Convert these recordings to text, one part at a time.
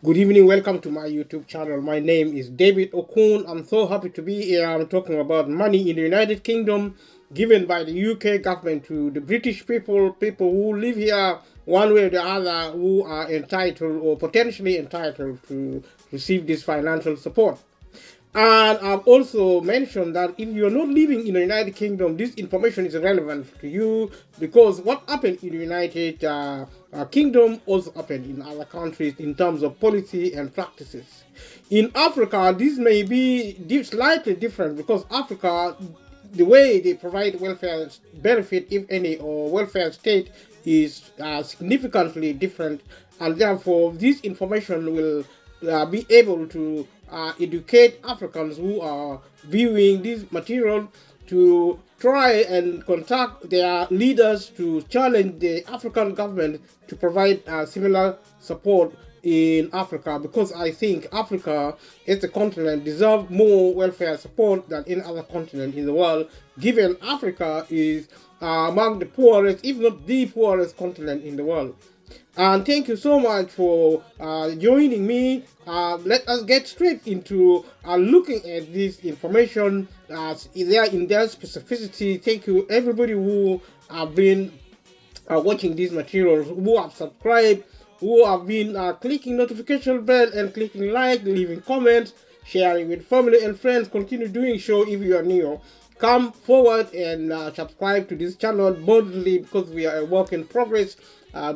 Good evening, welcome to my YouTube channel. My name is David Okun. I'm so happy to be here. I'm talking about money in the United Kingdom given by the UK government to the British people who live here one way or the other, who are entitled or potentially entitled to receive this financial support. And I've also mentioned that if you're not living in the United Kingdom, this information is relevant to you because what happened in the United Kingdom also happened in other countries in terms of policy and practices. In Africa, this may be slightly different because Africa, the way they provide welfare benefit, if any, or welfare state is significantly different, and therefore this information will be able to educate Africans who are viewing this material to try and contact their leaders to challenge the African government to provide similar support in Africa, because I think Africa as a continent deserves more welfare support than any other continent in the world, given Africa is among the poorest, if not the poorest continent in the world. And thank you so much for joining me. Let us get straight into looking at this information in their specificity. Thank you everybody who have been watching these materials, who have subscribed, who have been clicking notification bell and clicking like, leaving comments, sharing with family and friends. Continue doing so if you are new. Come forward and subscribe to this channel boldly because we are a work in progress.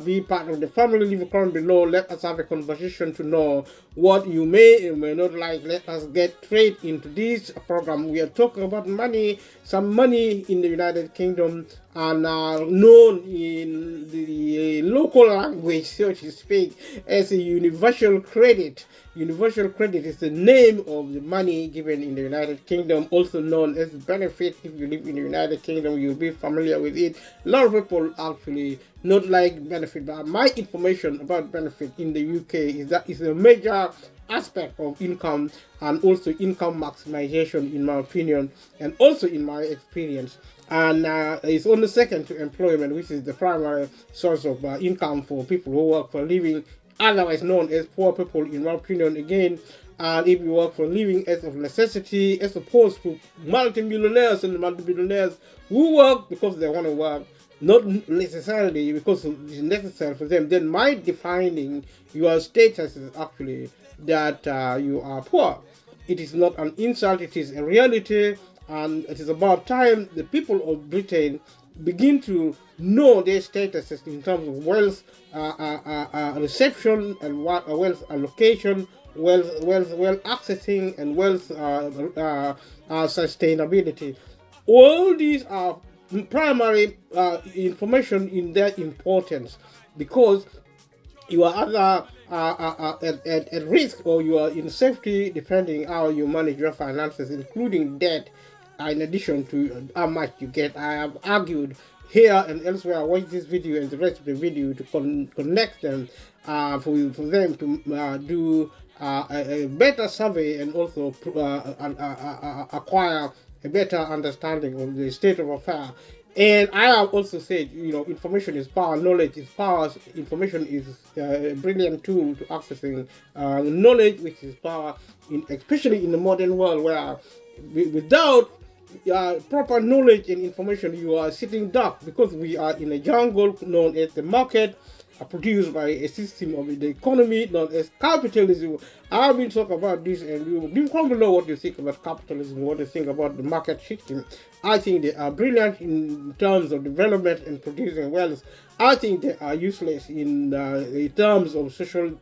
Be part of the family. Leave a comment below. Let us have a conversation to know what you may or may not like. Let us get straight into this program. We are talking about money, some money in the United Kingdom, and known in the local language, so to speak, as a universal credit. Universal credit is the name of the money given in the United Kingdom, also known as benefit. If you live in the United Kingdom, you'll be familiar with it. A lot of people actually not like benefit, but my information about benefit in the UK is that it's a major aspect of income and also income maximization, in my opinion, and also in my experience. And it's only second to employment, which is the primary source of income for people who work for a living, otherwise known as poor people, in my opinion, again. And if you work for a living as of necessity, as opposed to multimillionaires and multimillionaires who work because they want to work, not necessarily because it's necessary for them, then my defining your status is actually that you are poor. It is not an insult, it is a reality, and it is about time the people of Britain begin to know their statuses in terms of wealth reception and wealth allocation, wealth accessing, and wealth sustainability. All these are primary information in their importance, because you are either at risk or you are in safety depending how you manage your finances, including debt, in addition to how much you get. I have argued here and elsewhere. Watch this video and the rest of the video to connect them for them to do a better survey and also acquire a better understanding of the state of affairs. And I have also said, information is power, knowledge is power. Information is a brilliant tool to accessing knowledge, which is power, especially in the modern world where without proper knowledge and information, you are sitting duck, because we are in a jungle known as the market, produced by a system of the economy known as capitalism. I've been talking about this, and you leave comment below what you think about capitalism, what you think about the market system. I think they are brilliant in terms of development and producing wealth. I think they are useless in terms of social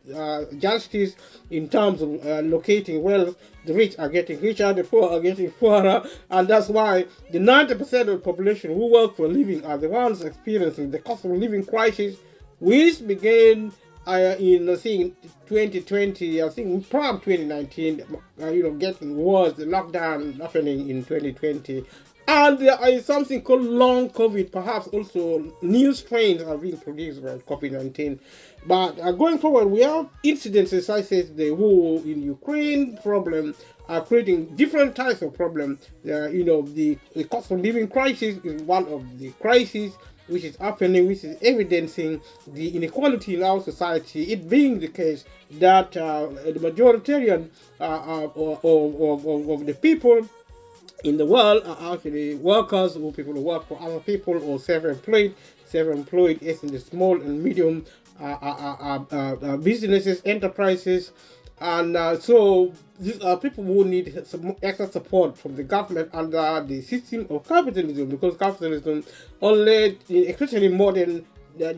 justice, in terms of locating wealth. The rich are getting richer, the poor are getting poorer, and that's why the 90% of the population who work for a living are the ones experiencing the cost of living crisis, which began in, I think, 2020, I think probably 2019, getting worse, the lockdown happening in 2020. And there is something called long COVID. Perhaps also new strains are being produced by COVID-19. But going forward, we have incidences such as the war in Ukraine problem are creating different types of problems. The cost of living crisis is one of the crises. which is happening, which is evidencing the inequality in our society. It being the case that the majoritarian of the people in the world are actually workers or people who work for other people or self-employed. Self-employed is in the small and medium businesses, enterprises, and so these are people who need some extra support from the government under the system of capitalism, because capitalism, only especially modern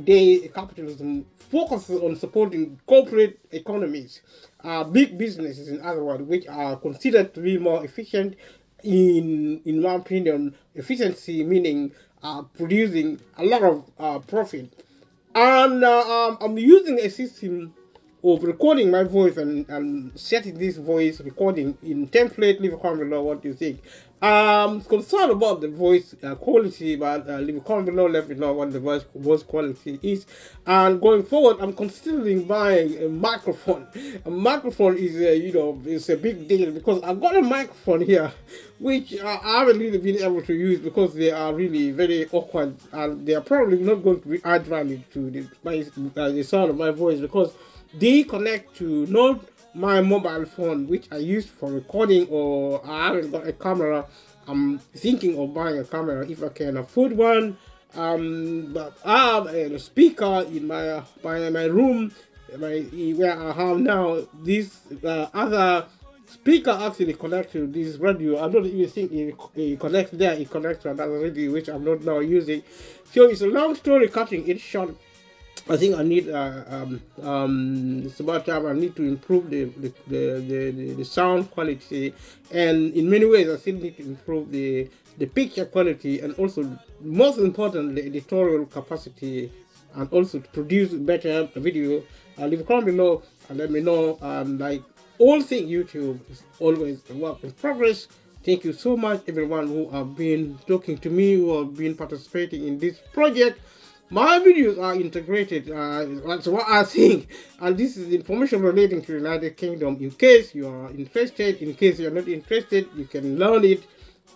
day capitalism, focuses on supporting corporate economies, big businesses in other words, which are considered to be more efficient. In my opinion, efficiency meaning producing a lot of profit. And I'm using a system of recording my voice and setting this voice recording in template. Leave a comment below what you think. I'm concerned about the voice quality, but leave a comment below, let me know what the voice quality is. And going forward, I'm considering buying a microphone. A microphone is is a big deal, because I've got a microphone here which I haven't really been able to use because they are really very awkward, and they are probably not going to add value to the sound of my voice, because they connect to not my mobile phone, which I use for recording, or I haven't got a camera. I'm thinking of buying a camera if I can afford one. But I have a speaker in my room, where I have now this other speaker actually connects to this radio. I don't even think it connects there. It connects to another radio, which I'm not now using. So it's a long story cutting it short. I think I need it's about time I need to improve the sound quality, and in many ways I still need to improve the picture quality, and also most important the editorial capacity, and also to produce better video. Leave a comment below and let me know. Like all things YouTube is always a work in progress. Thank you so much everyone who have been talking to me, who have been participating in this project. My videos are integrated, that's what I think, and this is information relating to the United Kingdom. In case you are interested, in case you are not interested, you can learn it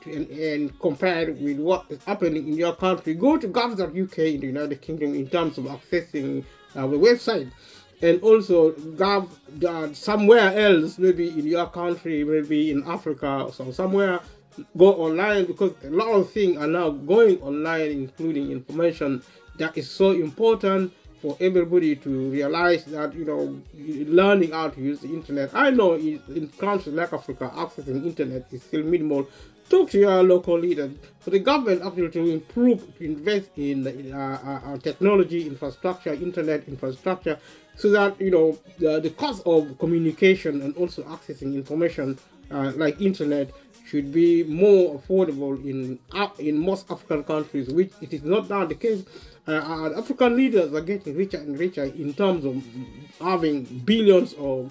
and compare it with what is happening in your country. Go to gov.uk in the United Kingdom in terms of accessing the website, and also gov somewhere else, maybe in your country, maybe in Africa, so somewhere. Go online, because a lot of things are now going online, including information that is so important for everybody to realize that, learning how to use the internet. I know in countries like Africa, accessing internet is still minimal. Talk to your local leaders. For the government actually to improve, to invest in technology infrastructure, internet infrastructure, so that the cost of communication and also accessing information like internet should be more affordable in most African countries, which it is not now the case. African leaders are getting richer and richer in terms of having billions or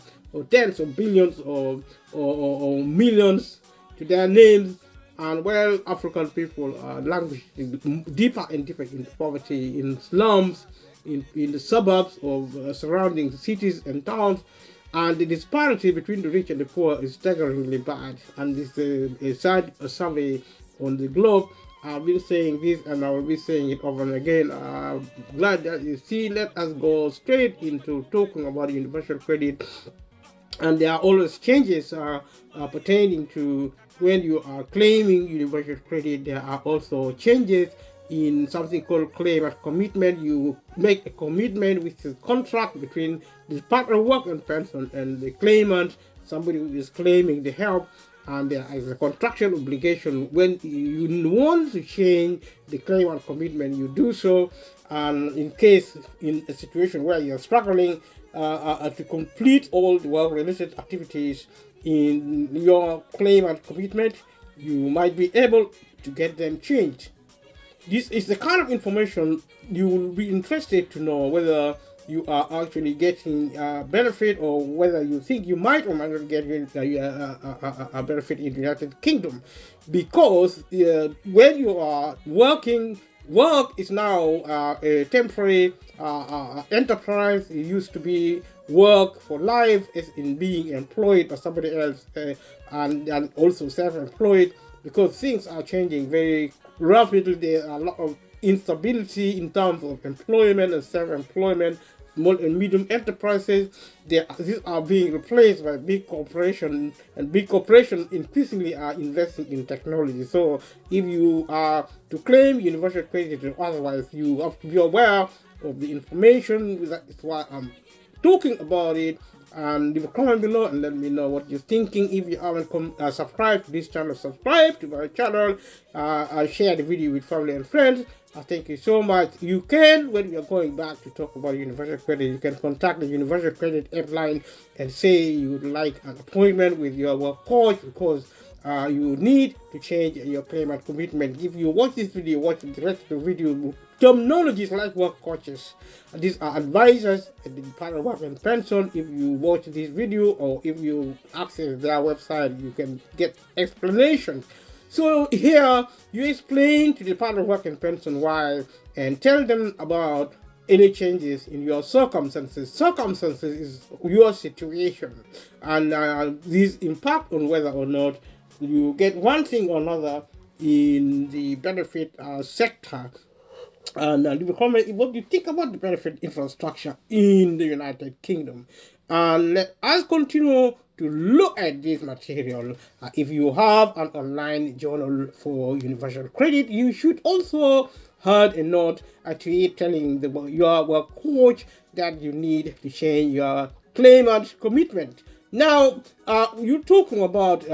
tens of billions or millions to their names, and while African people are languishing deeper and deeper into poverty, in slums, in the suburbs of surrounding cities and towns. And the disparity between the rich and the poor is staggeringly bad. And this is a survey on the globe. I've been saying this and I will be saying it over and again. I'm glad that you see. Let us go straight into talking about universal credit. And there are always changes pertaining to when you are claiming universal credit. There are also changes in something called claim and commitment. You make a commitment, which is a contract between the Department of Work and Pension and the claimant, somebody who is claiming the help, and there is a contractual obligation. When you want to change the claim and commitment, you do so. And in case in a situation where you're struggling to complete all the work-related activities in your claim and commitment, you might be able to get them changed. This is the kind of information you will be interested to know, whether you are actually getting benefit, or whether you think you might or might not get a benefit in the United Kingdom. Because when you are working, work is now a temporary enterprise. It used to be work for life, as in being employed by somebody else, and also self-employed, because things are changing very rapidly. There are a lot of instability in terms of employment and self-employment. Small and medium enterprises, these are being replaced by big corporations, and big corporations increasingly are investing in technology. So if you are to claim universal credit or otherwise, you have to be aware of the information. That is why I'm talking about it. And leave a comment below and let me know what you're thinking. If you haven't subscribed to this channel, subscribe to my channel. Share the video with family and friends. Thank you so much. You can, when you're going back to talk about universal credit, you can contact the universal credit helpline and say you would like an appointment with your work coach, because you need to change your payment commitment. If you watch this video, watch the rest of the video. Terminologies like work coaches, these are advisors at the Department of Work and Pension. If you watch this video or if you access their website, you can get explanations. So here you explain to the Department of Work and Pension why, and tell them about any changes in your circumstances. Circumstances is your situation, and this impact on whether or not you get one thing or another in the benefit sector. And leave a comment what you think about the benefit infrastructure in the United Kingdom. And let us continue to look at this material. If you have an online journal for universal credit, you should also add a note to it telling your work coach that you need to change your claimant commitment. Now, you're talking about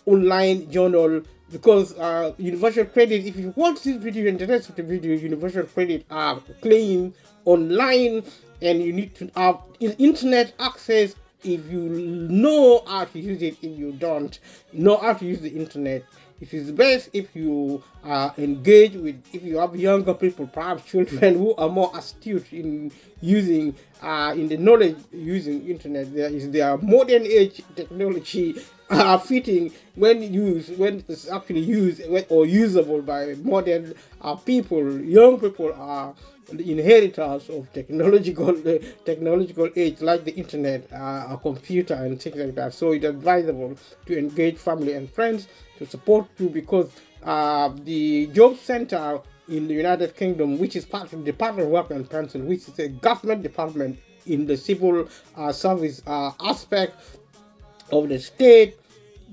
online journal, because universal credit, if you watch this video and the rest of the video, universal credit are claim online, and you need to have internet access. If you know how to use it, if you don't know how to use the internet, it is best if you engage with, if you have younger people, perhaps children who are more astute in using in the knowledge using internet. There is their modern age technology fitting when it's actually used or usable by modern people. Young people are the inheritors of technological age, like the internet, a computer and things like that. So it's advisable to engage family and friends to support you, because the job center in the United Kingdom, which is part of the Department of Work and Pension, which is a government department in the civil service aspect of the state,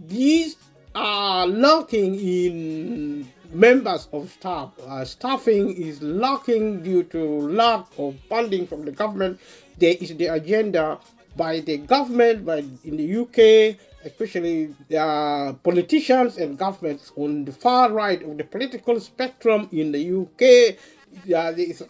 these are lacking in members of staff. Staffing is lacking due to lack of funding from the government. There is the agenda by the government, in the UK, especially politicians and governments on the far right of the political spectrum in the UK. There is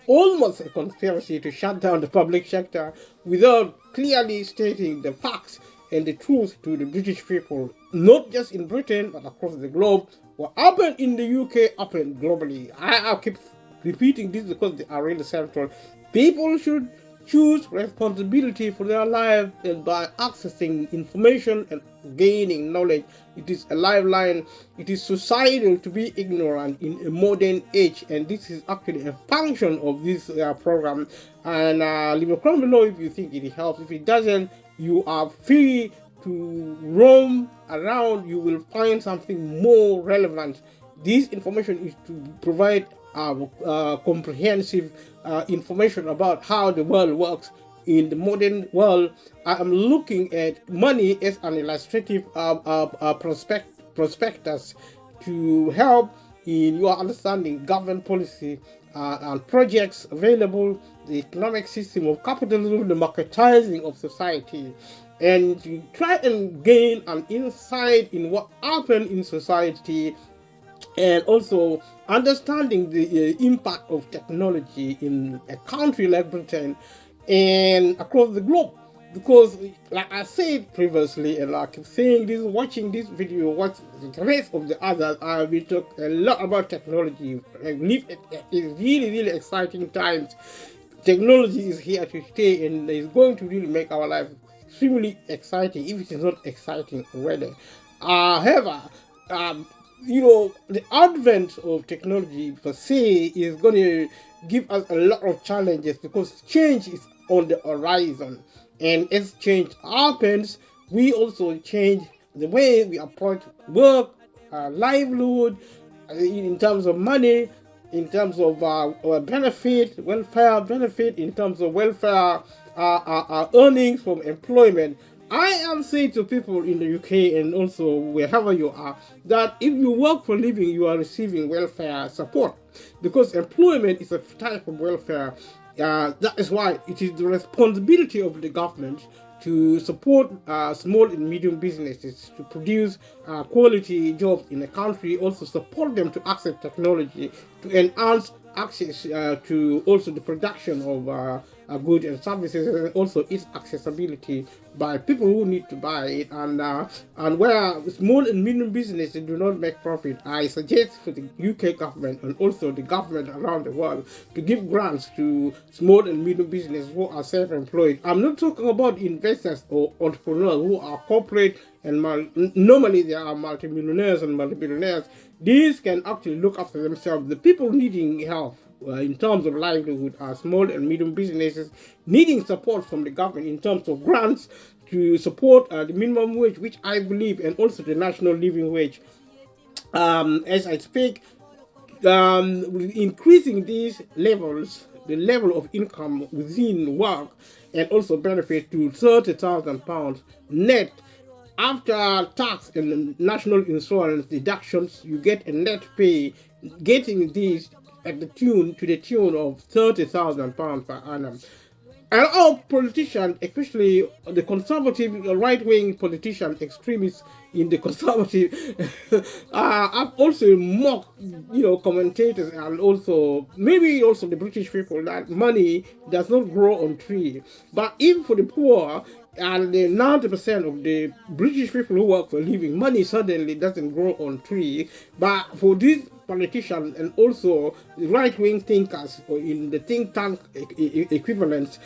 almost a conspiracy to shut down the public sector without clearly stating the facts and the truth to the British people, not just in Britain but across the globe. What happened in the UK happened globally. I keep repeating this because they are really central. People should choose responsibility for their life, and by accessing information and gaining knowledge. It is a lifeline. It is suicidal to be ignorant in a modern age, and this is actually a function of this program. And leave a comment below if you think it helps. If it doesn't, you are free to roam around. You will find something more relevant. This information is to provide comprehensive information about how the world works in the modern world. I am looking at money as an illustrative prospectus to help in your understanding government policy and projects available, the economic system of capitalism, the marketizing of society, and to try and gain an insight in what happened in society, and also understanding the impact of technology in a country like Britain and across the globe. Because, like I said previously, and like I'm saying this, watching this video, watch the rest of the others, we talk a lot about technology. I live in really exciting times. Technology is here to stay, and it's going to really make our life extremely exciting, if it is not exciting already. However, the advent of technology per se is going to give us a lot of challenges, because change is on the horizon. And as change happens, we also change the way we approach work, livelihood, in terms of money, in terms of welfare benefit, in terms of welfare earnings from employment. I am saying to people in the UK and also wherever you are that if you work for a living, you are receiving welfare support because employment is a type of welfare. That is why it is the responsibility of the government to support small and medium businesses to produce quality jobs in the country, also support them to access technology, to enhance access to also the production of goods and services, and also its accessibility by people who need to buy it. And where small and medium businesses do not make profit, I suggest for the UK government and also the government around the world to give grants to small and medium businesses who are self-employed. I'm not talking about investors or entrepreneurs who are corporate and normally they are multimillionaires and multi-billionaires. These can actually look after themselves. The people needing help in terms of livelihood are small and medium businesses needing support from the government in terms of grants to support the minimum wage, which I believe, and also the national living wage. As I speak, increasing these levels, the level of income within work, and also benefit to £30,000 net after tax and national insurance deductions. You get a net pay, getting these at the tune of £30,000 per annum. And our politicians, especially the conservative, right-wing politicians, extremists in the conservative, have also mocked, commentators and also maybe also the British people that money does not grow on tree. But even for the poor and the 90% of the British people who work for a living, money suddenly doesn't grow on tree. But for these politicians and also the right-wing thinkers or in the think tank equivalents,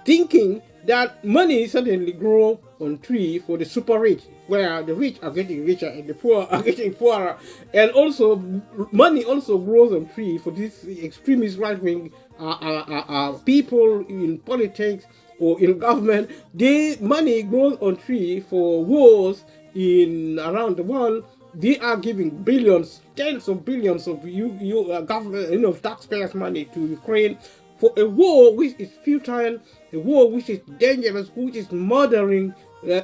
thinking that money suddenly grow on tree for the super rich, where the rich are getting richer and the poor are getting poorer, and also money also grows on tree for these extremist right-wing people in politics or in government. The money grows on tree for wars in around the world. They are giving billions, tens of billions of government, taxpayers' money to Ukraine for a war which is futile, a war which is dangerous, which is murdering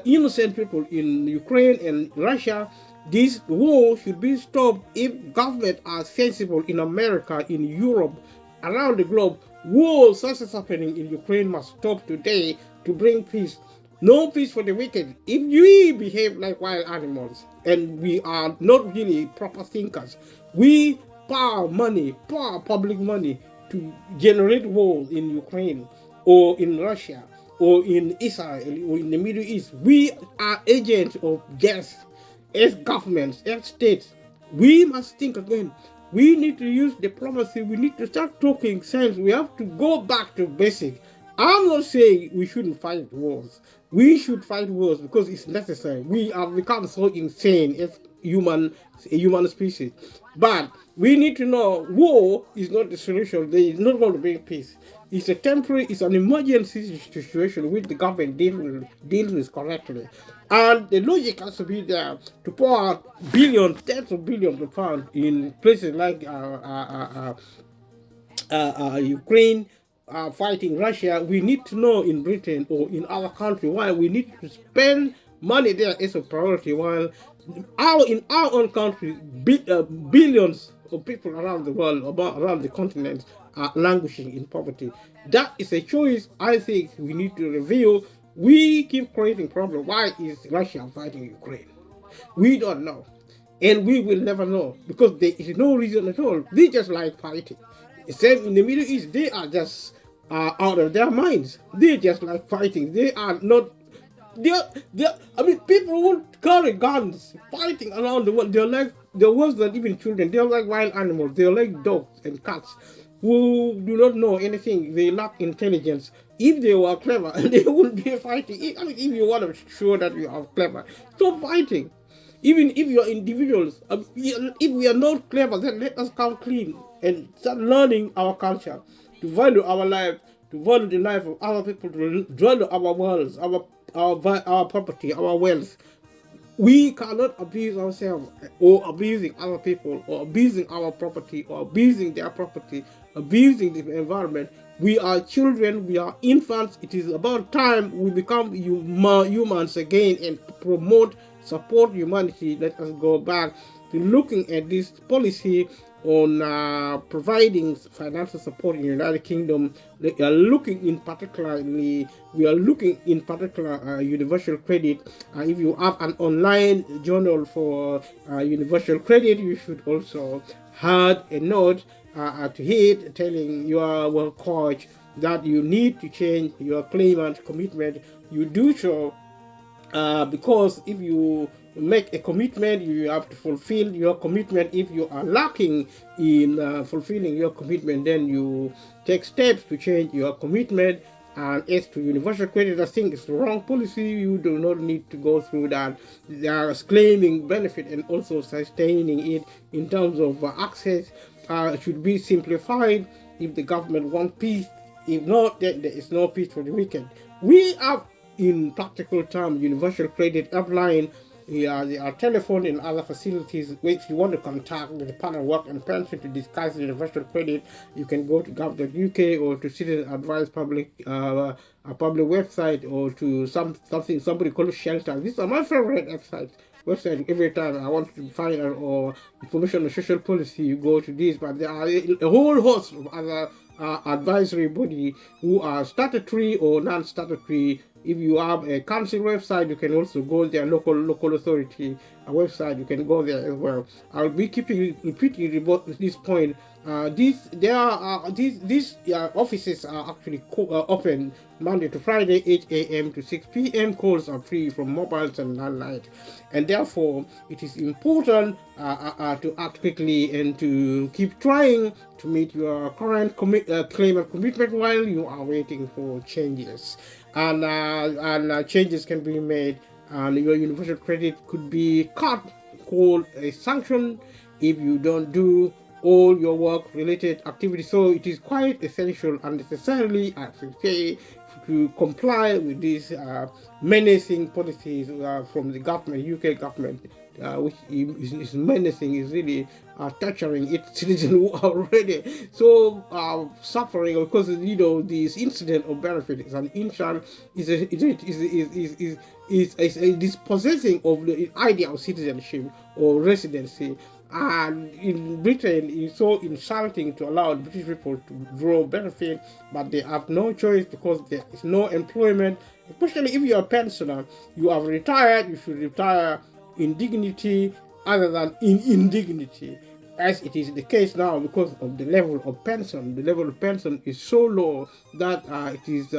innocent people in Ukraine and Russia. This war should be stopped if governments are sensible in America, in Europe, around the globe. War such as happening in Ukraine must stop today to bring peace. No peace for the wicked. If we behave like wild animals and we are not really proper thinkers, we pour money, pour public money to generate war in Ukraine or in Russia or in Israel or in the Middle East. We are agents of death as governments, as states. We must think again. We need to use diplomacy. We need to start talking sense. We have to go back to basic. I'm not saying we shouldn't fight wars. We should fight wars because it's necessary. We have become so insane as a human species. But we need to know war is not the solution. There is not going to bring peace. It's a temporary, it's an emergency situation which the government deals with correctly. And the logic has to be there to pour out billions, tens of billions of pounds in places like Ukraine, fighting Russia. We need to know in Britain or in our country why we need to spend money there as a priority, while in our own country, billions of people around the world, around the continent, are languishing in poverty. That is a choice I think we need to review. We keep creating problems. Why is Russia fighting Ukraine? We don't know. And we will never know because there is no reason at all. They just like fighting. Same in the Middle East, they are just out of their minds. They just like fighting. They are not. People who carry guns fighting around the world. They're worse than even children. They're like wild animals. They're like dogs and cats who do not know anything. They lack intelligence. If they were clever, they wouldn't be fighting. If you want to show that you are clever, stop fighting. Even if you are individuals, if we are not clever, then let us come clean and start learning our culture, to value our life, to value the life of other people, to value our worlds, our property, our wealth. We cannot abuse ourselves or abusing other people or abusing our property or abusing their property, abusing the environment. We are children, we are infants. It is about time we become humans again and promote, support humanity. Let us go back to looking at this policy on providing financial support in the United Kingdom. We are looking in particular universal credit. If you have an online journal for universal credit, you should also add a note to it telling your work coach that you need to change your claimant commitment. You do so because if you make a commitment, you have to fulfill your commitment. If you are lacking in fulfilling your commitment, then you take steps to change your commitment. And as to universal credit, I think it's the wrong policy. You do not need to go through that. They are claiming benefit and also sustaining it in terms of access. Should be simplified if the government wants peace. If not, then there is no peace for the wicked. We have, in practical terms, universal credit upline. There are telephone and other facilities. If you want to contact the Department of Work and Pension to discuss universal credit, you can go to gov.uk or to Citizen Advice public a public website, or to somebody called Shelter. These are my favorite website. Every time I want to find out or information on social policy, you go to this. But there are a whole host of other advisory body who are statutory or non-statutory. If you have a council website, you can also go there. Local authority website, you can go there as well. I'll be repeating this point. These offices are actually open Monday to Friday, 8 a.m. to 6 p.m. Calls are free from mobiles and landline, and therefore it is important to act quickly and to keep trying to meet your current claim of commitment while you are waiting for changes. And changes can be made, and your universal credit could be cut, called a sanction, if you don't do all your work-related activities. So it is quite essential and necessarily, I should say, to comply with these menacing policies from the government, UK government, which is menacing, is really torturing its citizens who are already so suffering because this incident of benefit is an insurance is a dispossessing of the idea of citizenship or residency. And in Britain, it's so insulting to allow British people to draw benefit, but they have no choice because there is no employment. Especially if you're a pensioner, you have retired, you should retire in dignity other than in indignity, as it is the case now because of the level of pension. The level of pension is so low that it is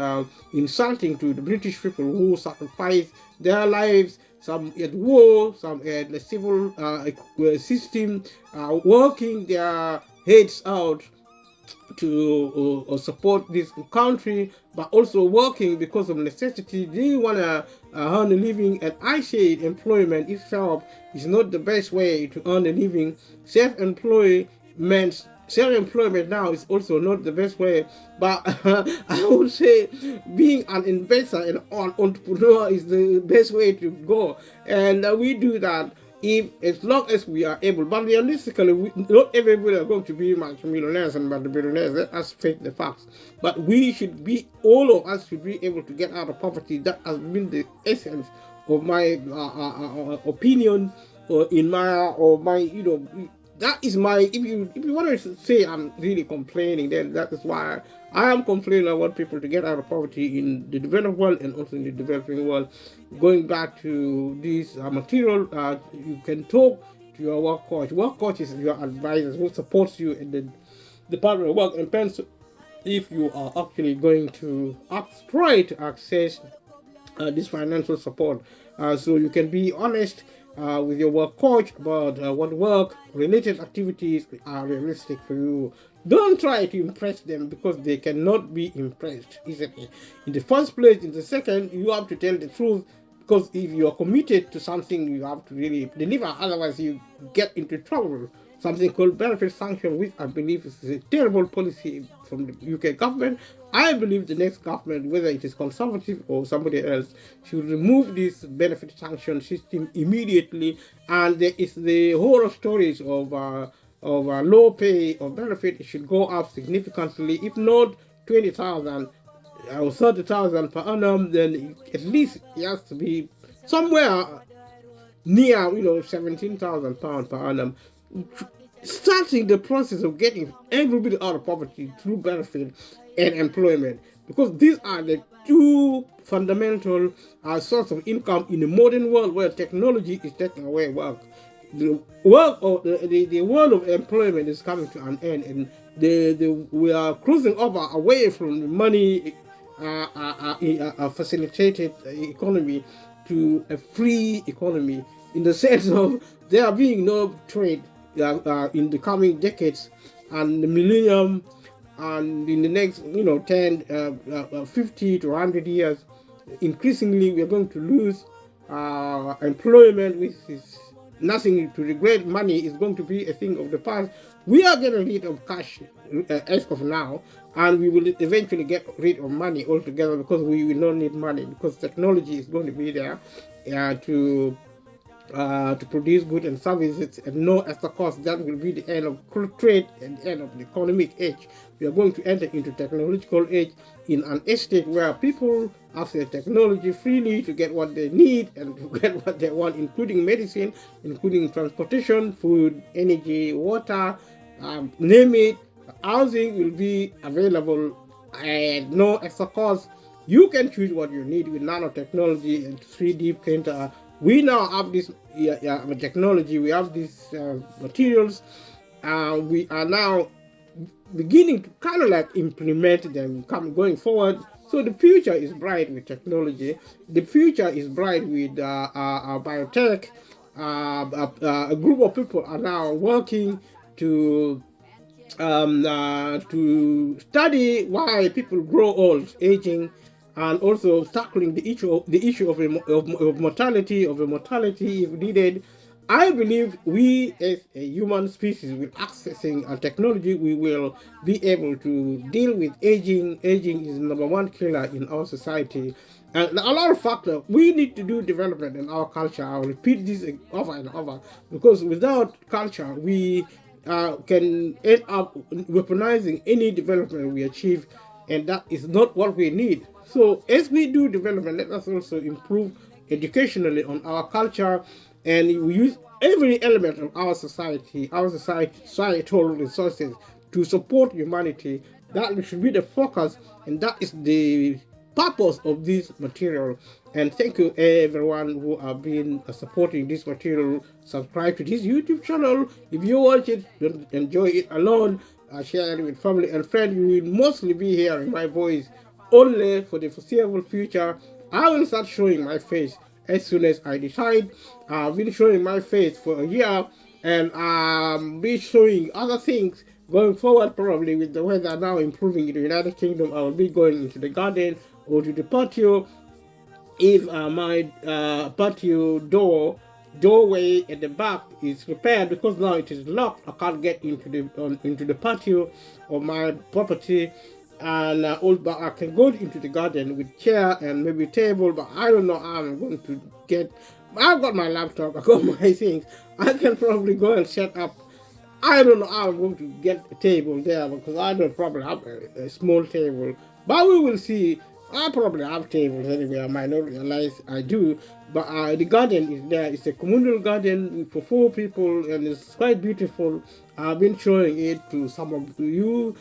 insulting to the British people who sacrifice their lives, some at war, some at the civil system, working their heads out to support this country, but also working because of necessity. They want to earn a living, and I say employment itself is not the best way to earn a living. Self-employment now is also not the best way, but I would say being an investor and an entrepreneur is the best way to go, and we do that as long as we are able. But realistically, not everybody are going to be multi-millionaires and multi-billionaires. Let us face the facts. But all of us should be able to get out of poverty. That has been the essence of my opinion, or that is my. If you want to say I'm really complaining, then that is why I am complaining. I want people to get out of poverty in the developed world and also in the developing world. Going back to this material, you can talk to your work coach. Work coach is your advisor who supports you in the Department of Work and Pension if you are actually going to try to access this financial support. So you can be honest with your work coach about what work-related activities are realistic for you. Don't try to impress them because they cannot be impressed easily. In the first place, in the second, you have to tell the truth, because if you are committed to something, you have to really deliver. Otherwise, you get into trouble. Something called benefit sanction, which I believe is a terrible policy from the UK government. I believe the next government, whether it is conservative or somebody else, should remove this benefit sanction system immediately. And there is the horror stories of low pay or benefit. It should go up significantly, if not 20,000 or 30,000 per annum, then at least it has to be somewhere near, 17,000 pounds per annum. Starting the process of getting everybody out of poverty through benefit and employment, because these are the two fundamental sources of income in the modern world where technology is taking away work. The work of the world of employment is coming to an end, and we are cruising over away from the money facilitated economy to a free economy, in the sense of there being no trade in the coming decades and the millennium, and in the next 10 50 to 100 years. Increasingly we are going to lose employment, which is nothing to regret. Money is going to be a thing of the past. We are getting rid of cash as of now, and we will eventually get rid of money altogether, because we will not need money, because technology is going to be there to produce goods and services at no extra cost. That will be the end of trade and the end of the economic age. We are going to enter into technological age in an estate where people access technology freely to get what they need and to get what they want, including medicine, including transportation, food, energy, water, name it. Housing will be available at no extra cost. You can choose what you need with nanotechnology and 3D printer. We now have this technology, we have these materials, we are now beginning to kind of like implement them going forward. So the future is bright with technology. The future is bright with biotech. A group of people are now working to study why people grow old, aging, and also tackling the issue of mortality, if needed. I believe we as a human species, with accessing technology, we will be able to deal with aging. Aging is the #1 killer in our society. And a lot of factors. We need to do development in our culture. I'll repeat this over and over, because without culture, we can end up weaponizing any development we achieve, and that is not what we need. So as we do development, let us also improve educationally on our culture, and we use every element of our societal resources to support humanity. That should be the focus, and that is the purpose of this material. And thank you everyone who have been supporting this material. Subscribe to this YouTube channel. If you watch it, don't enjoy it alone, share it with family and friends. You will mostly be hearing my voice only for the foreseeable future. I will start showing my face as soon as I decide. I've been showing my face for a year, and I'll be showing other things going forward. Probably with the weather now improving in the United Kingdom, I will be going into the garden or to the patio. If my patio doorway at the back is repaired, because now it is locked, I can't get into the patio of my property. And but I can go into the garden with chair and maybe table, but I don't know how I'm going to get. I've got my laptop, I got my things. I can probably go and set up. I don't know how I'm going to get a table there, because I don't probably have a small table, but we will see. I probably have tables anyway. I might not realize I do, but the garden is there. It's a communal garden for 4 people, and it's quite beautiful. I've been showing it to some of you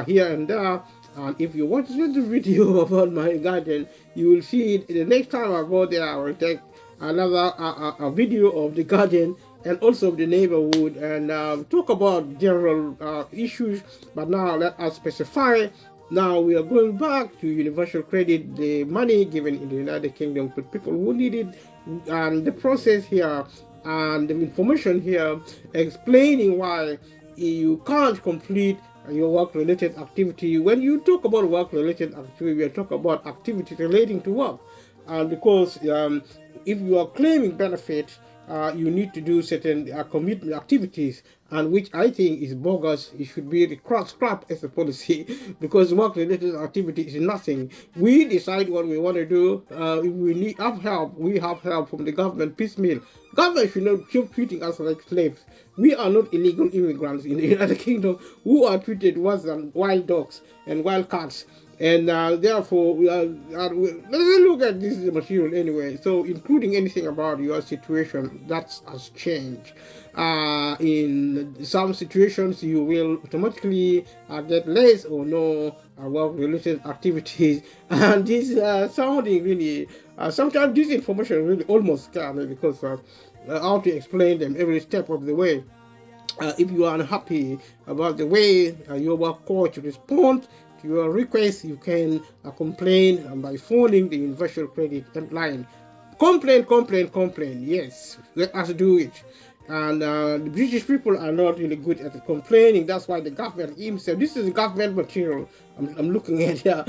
here and there. And if you watch the video about my garden, you will see it. The next time I go there, I will take another a video of the garden and also of the neighborhood, and talk about general issues. But now let us specify. Now we are going back to universal credit, the money given in the United Kingdom to people who need it, and the process here and the information here explaining why you can't complete your work-related activity. When you talk about work-related activity, we are talking about activity relating to work, and because if you are claiming benefit you need to do certain commitment activities, and which I think is bogus. It should be scrapped as a policy because work-related activity is nothing. We decide what we want to do. If we need help, we have help from the government piecemeal. Government should not keep treating us like slaves. We are not illegal immigrants in the United Kingdom who are treated worse than wild dogs and wild cats. And therefore, let's look at this material anyway. So, including anything about your situation, that has changed. In some situations, you will automatically get less or no work-related activities, and this sounding really. Sometimes this information really almost scares me because how to explain them every step of the way. If you are unhappy about the way your work coach responds to your request, you can complain by phoning the Universal Credit Line. Complain. Yes, let us do it. And the British people are not really good at complaining. That's why the government himself, this is government material I'm looking at here,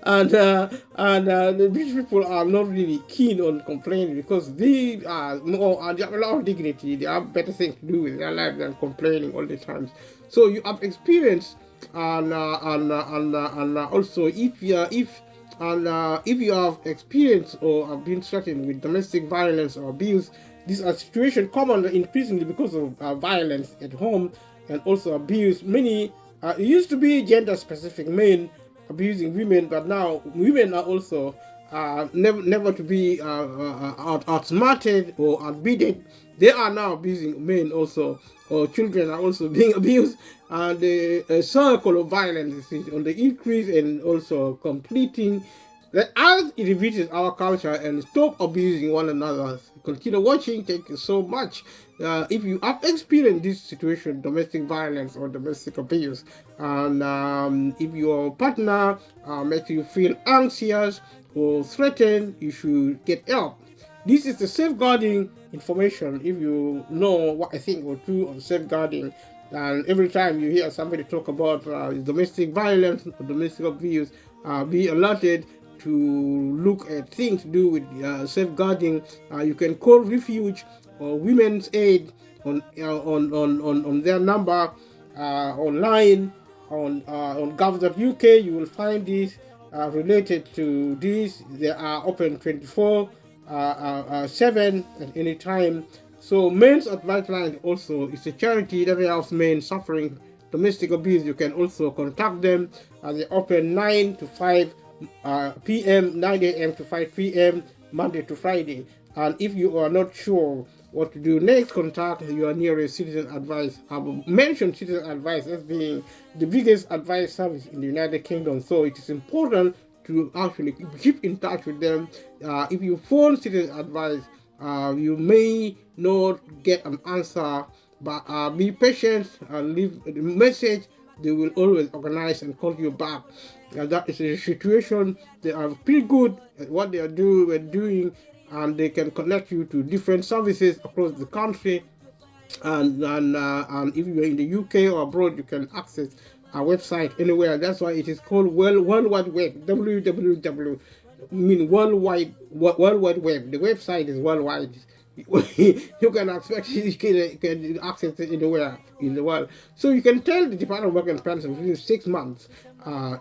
and the British people are not really keen on complaining because they are more, they have a lot of dignity. They have better things to do with their life than complaining all the time. So you have experience, and also if you have experience or have been threatened with domestic violence or abuse, this is a situation common increasingly because of violence at home and also abuse. Many it used to be gender-specific men abusing women, but now women are also never to be outsmarted or outbidden. They are now abusing men also, or children are also being abused, and the circle of violence is on the increase and also completing. That as it reaches our culture and stop abusing one another. Continue watching. Thank you so much. If you have experienced this situation, domestic violence or domestic abuse, and if your partner makes you feel anxious or threatened, you should get help. This is the safeguarding information. If you know what I think or do on safeguarding, and every time you hear somebody talk about domestic violence or domestic abuse, be alerted to look at things to do with safeguarding. You can call Refuge or Women's Aid on their number online on gov.uk. You will find this related to this. They are open 24/7 at any time. So Men's Advice Line also is a charity that helps men suffering domestic abuse. You can also contact them. They open 9 to 5 p.m., 9 a.m. to 5 p.m., Monday to Friday. And if you are not sure what to do next, contact your nearest Citizen Advice. I've mentioned Citizen Advice as being the biggest advice service in the United Kingdom, so it is important to actually keep in touch with them. If you phone Citizen Advice, you may not get an answer, but be patient and leave the message. They will always organize and call you back. That is a situation. They are pretty good at what they are doing, and they can connect you to different services across the country. And if you're in the UK or abroad, you can access our website anywhere. That's why it is called World Wide Web. www. I mean World Wide Web. The website is worldwide. You can access it anywhere in the world. So you can tell the Department of Work and Pensions within 6 months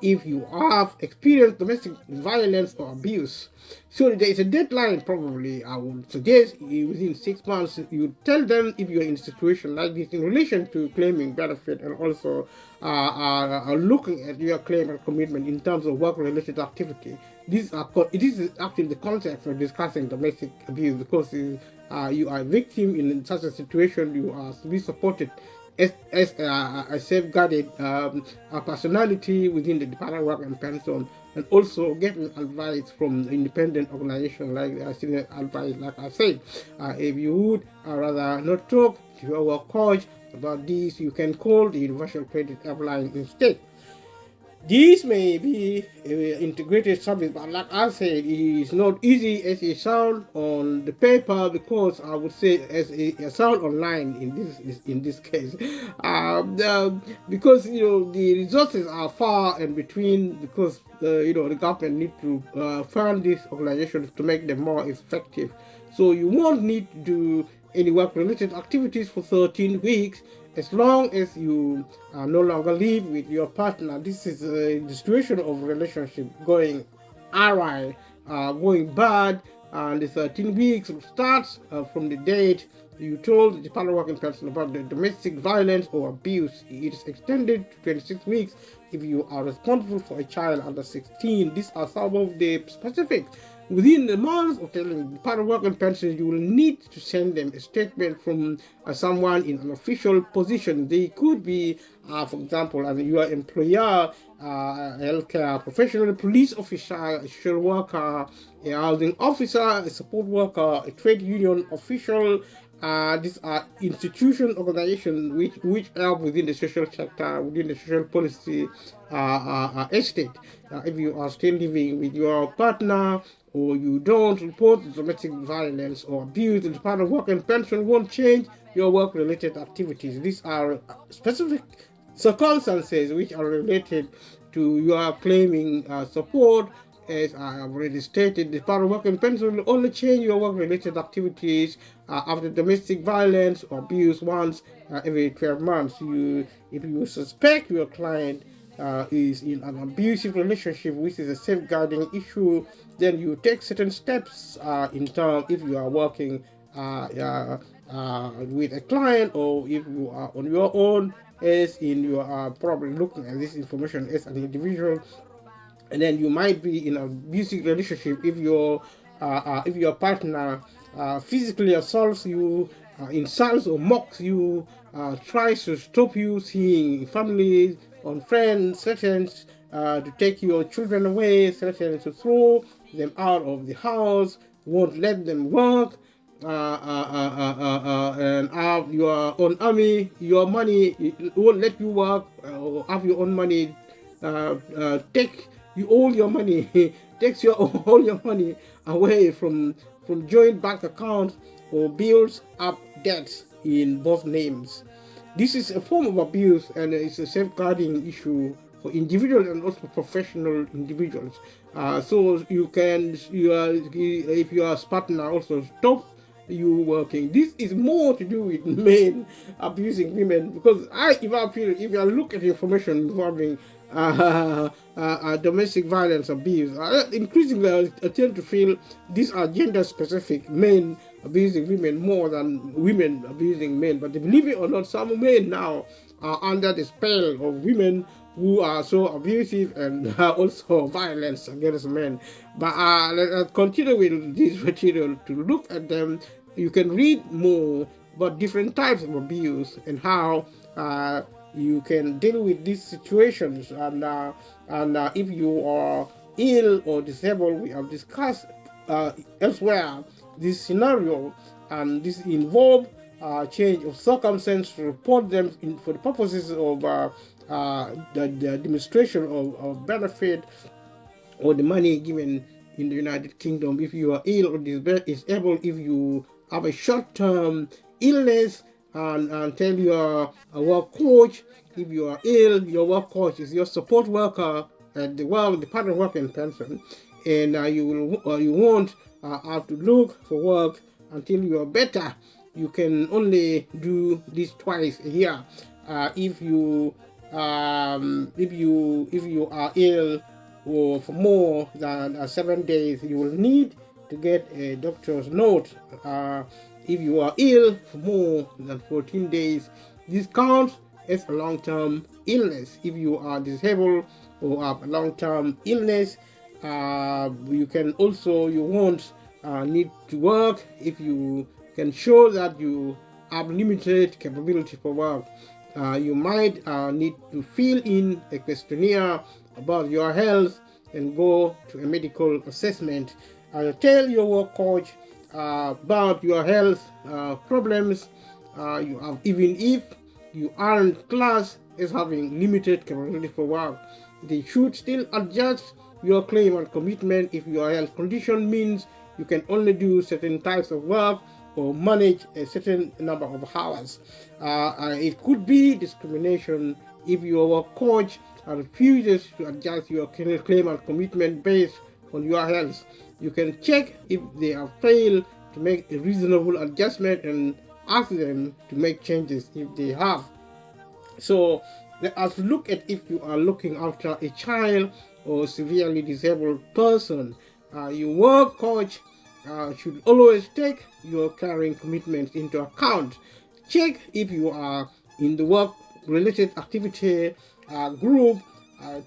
if you have experienced domestic violence or abuse. So there is a deadline. Probably I would suggest within 6 months you tell them if you're in a situation like this in relation to claiming benefit, and also looking at your claim and commitment in terms of work-related activity. This is actually the context for discussing domestic abuse, because you are a victim in such a situation. You are to be supported as a safeguarded personality within the Department of Work and Pension, and also getting advice from independent organizations like Citizen Advice. Like I said, if you would rather not talk to your coach about this, you can call the Universal Credit Line instead. This may be an integrated service, but like I said, it is not easy as it sounds on the paper, because I would say as a sound online in this case, because the resources are far in between, because the government need to fund these organizations to make them more effective. So you won't need to do any work-related activities for 13 weeks, as long as you no longer live with your partner. This is the situation of relationship going awry, going bad, and the 13 weeks starts from the date you told the Department of Work and Pension about the domestic violence or abuse. It is extended to 26 weeks if you are responsible for a child under 16. These are some of the specifics. Within the month of telling the Department of Work and Pensions, you will need to send them a statement from someone in an official position. They could be, for example, your employer, a healthcare professional, a police officer, a social worker, a housing officer, a support worker, a trade union official. These are institution organizations which help within the social sector, within the social policy estate. If you are still living with your partner, or you don't report domestic violence or abuse, the Department of Work and Pension won't change your work-related activities. These are specific circumstances which are related to your claiming support. As I have already stated, the Department of Work and Pension will only change your work-related activities after domestic violence or abuse once every 12 months. If you suspect your client is in an abusive relationship, which is a safeguarding issue, then you take certain steps in terms, if you are working with a client, or if you are on your own, as in you are probably looking at this information as an individual. And then you might be in an abusive relationship if your partner physically assaults you, insults or mocks you, tries to stop you seeing family or friends, threatens to take your children away, threatens to throw them out of the house, won't let them work, and have your own army, your money, won't let you work, or have your own money, take you all your money, takes all your money away from joint bank accounts, or builds up debts in both names. This is a form of abuse, and it's a safeguarding issue for individuals and also professional individuals. So if your partner also stops you working, this is more to do with men abusing women, because if you look at the information involving domestic violence abuse, increasingly I tend to feel these are gender specific, men abusing women more than women abusing men. But believe it or not, some men now are under the spell of women who are so abusive and also violence against men. But let's continue with this material to look at them. You can read more about different types of abuse and how you can deal with these situations. And if you are ill or disabled, we have discussed elsewhere this scenario, and this involve change of circumstance to report them for the purposes of the administration of benefit or the money given in the United Kingdom. If you are ill or disabled, if you have a short-term illness, and tell your work coach, if you are ill, your work coach is your support worker at the Department of Work and Pension, and you won't have to look for work until you are better. You can only do this twice a year. If you are ill or for more than 7 days, you will need to get a doctor's note. If you are ill for more than 14 days, this counts as a long-term illness. If you are disabled or have a long-term illness, you won't need to work if you can show that you have limited capability for work. You might need to fill in a questionnaire about your health and go to a medical assessment. Tell your work coach about your health problems you have, even if you aren't classed as having limited capability for work. they should still adjust your claim and commitment if your health condition means you can only do certain types of work or manage a certain number of hours. It could be discrimination if your work coach refuses to adjust your claim and commitment based on your health. You can check if they have failed to make a reasonable adjustment and ask them to make changes if they have. So let us look at if you are looking after a child or severely disabled person. Your work coach should always take your caring commitments into account. Check if you are in the work-related activity group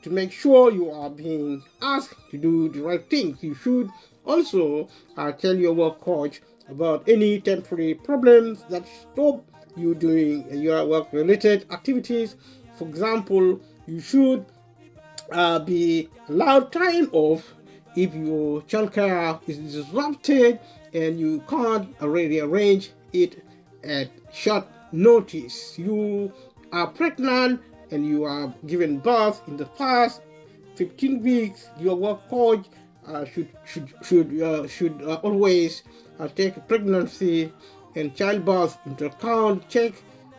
to make sure you are being asked to do the right things. You should also tell your work coach about any temporary problems that stop you doing your work-related activities. For example, you should be allowed time off if your childcare is disrupted and you can't already arrange it at short notice. You are pregnant and you are given birth in the past 15 weeks. Your work coach should always take pregnancy and childbirth into account. Check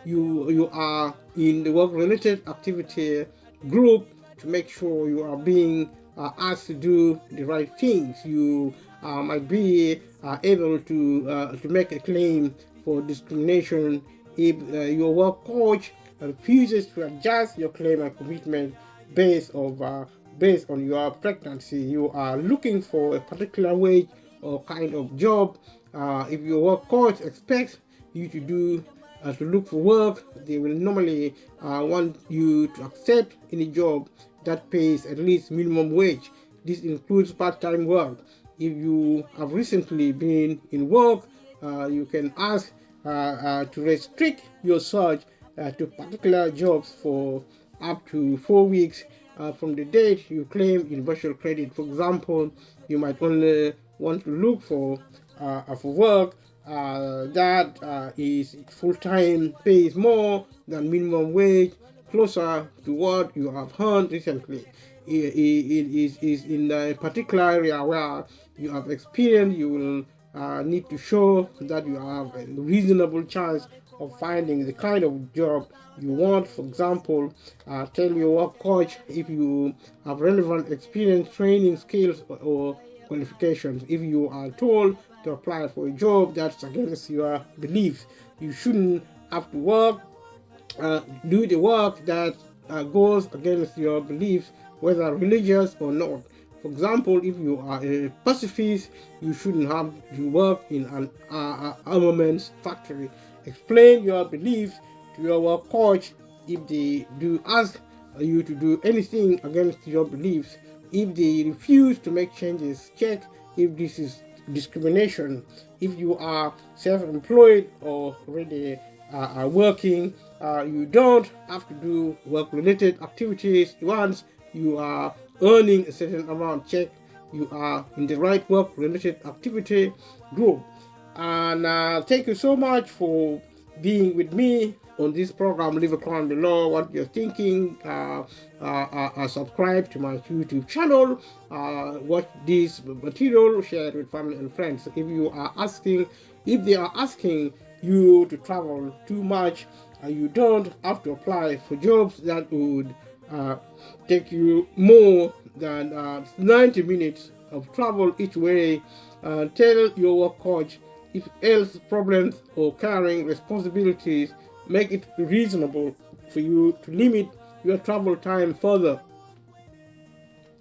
you are in the work-related activity group to make sure you are being asked to do the right things. You might be able to make a claim for discrimination if your work coach refuses to adjust your claim and commitment based on your pregnancy. You are looking for a particular wage or kind of job. If your work coach expects you to look for work, they will normally want you to accept any job that pays at least minimum wage. This includes part-time work. If you have recently been in work, you can ask to restrict your search to particular jobs for up to 4 weeks from the date you claim universal credit. For example, you might only want to look for work that is full-time, pays more than minimum wage, closer to what you have earned recently. It is in a particular area where you have experience. You will need to show that you have a reasonable chance of finding the kind of job you want. For example, tell your work coach if you have relevant experience, training, skills, or qualifications. If you are told to apply for a job that's against your beliefs, you shouldn't have to do the work that goes against your beliefs, whether religious or not. For example, if you are a pacifist, you shouldn't have to work in an armaments factory. Explain your beliefs to your work coach. If they do ask you to do anything against your beliefs, if they refuse to make changes, check if this is discrimination. If you are self-employed or already are working, you don't have to do work-related activities. Once you are earning a certain amount, check you are in the right work-related activity group. And thank you so much for being with me on this program. Leave a comment below what you're thinking. Subscribe to my YouTube channel. Watch this material, share it with family and friends. If they are asking you to travel too much, you don't have to apply for jobs that would take you more than 90 minutes of travel each way. Tell your work coach if health problems or carrying responsibilities make it reasonable for you to limit your travel time further.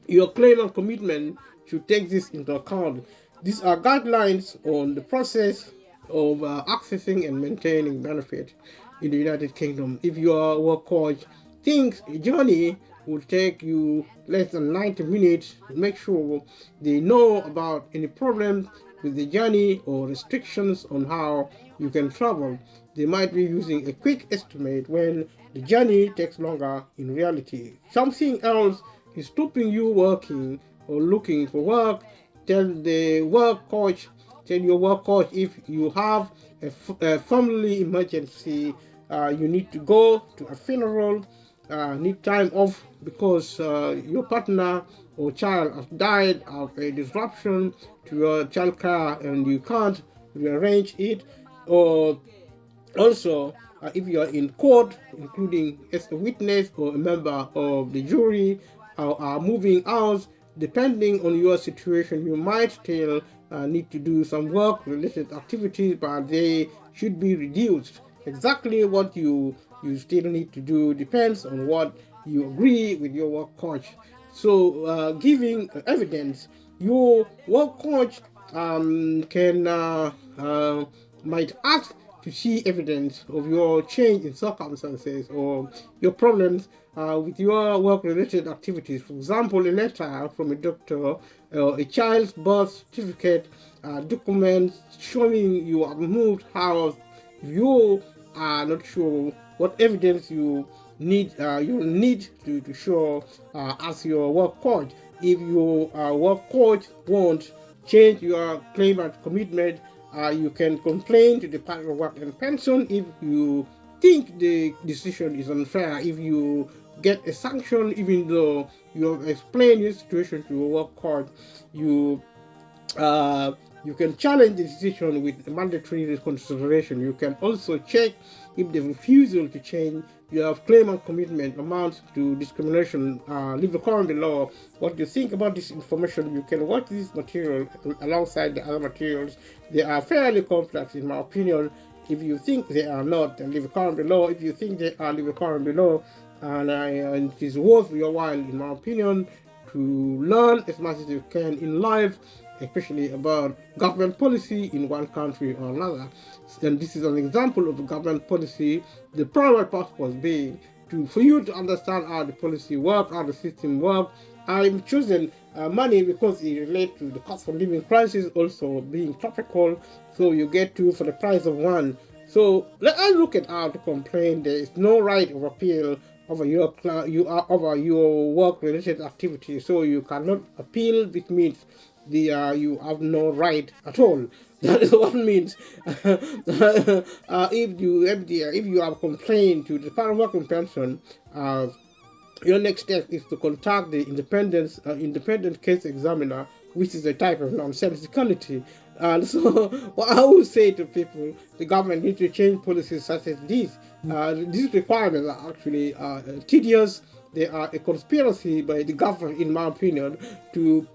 Your claim and commitment should take this into account. These are guidelines on the process of accessing and maintaining benefit in the United Kingdom. If your work coach thinks a journey will take you less than 90 minutes, make sure they know about any problems with the journey or restrictions on how you can travel. They might be using a quick estimate when the journey takes longer in reality. Something else is stopping you working or looking for work. Tell your work coach if you have a family emergency, you need to go to a funeral, need time off because your partner or child has died of a disruption to your child care and you can't rearrange it, or also if you are in court, including as a witness or a member of the jury, are moving out, depending on your situation, you might still need to do some work related activities, but they should be reduced. Exactly what you still need to do depends on what you agree with your work coach. So giving evidence, your work coach can might ask to see evidence of your change in circumstances or your problems with your work-related activities. For example, a letter from a doctor, a child's birth certificate, documents showing you have moved house. If you are not sure what evidence you need, to show as your work coach. If your work coach won't change your claim and commitment, you can complain to the Department of Work and Pension if you think the decision is unfair. If you get a sanction, even though you have explained your situation to your work coach, you can challenge the decision with mandatory reconsideration. You can also check if the refusal to change your claim and commitment amounts to discrimination. Leave a comment below what you think about this information. You can watch this material alongside the other materials. They are fairly complex in my opinion. If you think they are not, then leave a comment below. If you think they are, leave a comment below. And it is worth your while, in my opinion, to learn as much as you can in life, especially about government policy in one country or another. And this is an example of a government policy, the primary purpose being for you to understand how the policy works, how the system works. I'm choosing money because it relates to the cost of living crisis, also being topical, so you get two for the price of one. So let us look at how to complain. There is no right of appeal over your work-related activity, so you cannot appeal, which means you have no right at all. That is what it means. If you have complained to the Department of Work and Pension, your next step is to contact the independent case examiner, which is a type of nonsensicality. And so, what I would say to people, the government needs to change policies such as these. These requirements are actually tedious. They are a conspiracy by the government, in my opinion, to